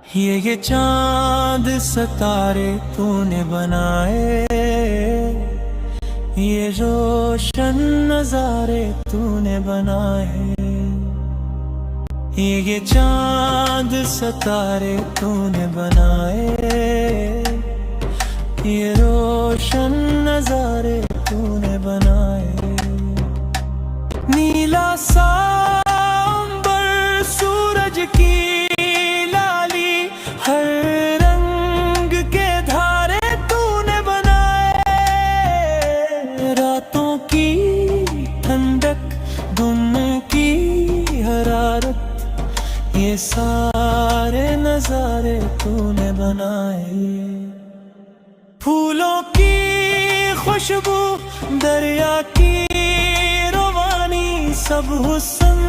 ये चांद सितारे तूने बनाए, ये रोशन नजारे तूने बनाए। ये चांद सितारे तूने बनाए, ये रोशन नजारे तूने बनाए। नीला सांबर सूरज की लाली, हर रंग के धारे तूने बनाए। रातों की ठंडक, गुम की हरारत, ये सारे नजारे तूने बनाए। फूलों की खुशबू, दरिया की रवानी, सब हुस्न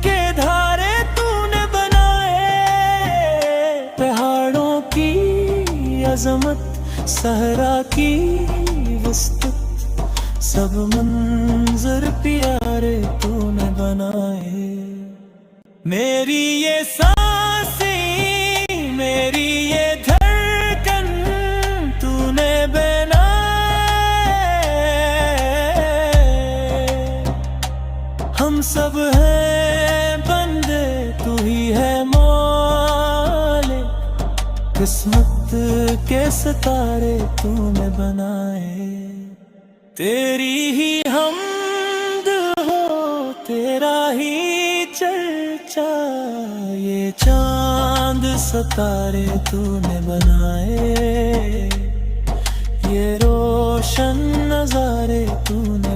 के धारे तूने बनाए। पहाड़ों की अजमत, सहरा की वसतत, सब मंजर प्यारे तूने बनाए। मेरी ये सांसें, मेरी ये धड़कन तूने बनाए। हम सब हैं बंदे, तू ही है मालिक। किस्मत के सितारे तूने बनाए। तेरी ही हमद हो, तेरा ही चर्चा, ये चांद सितारे तूने बनाए, ये रोशन नजारे तूने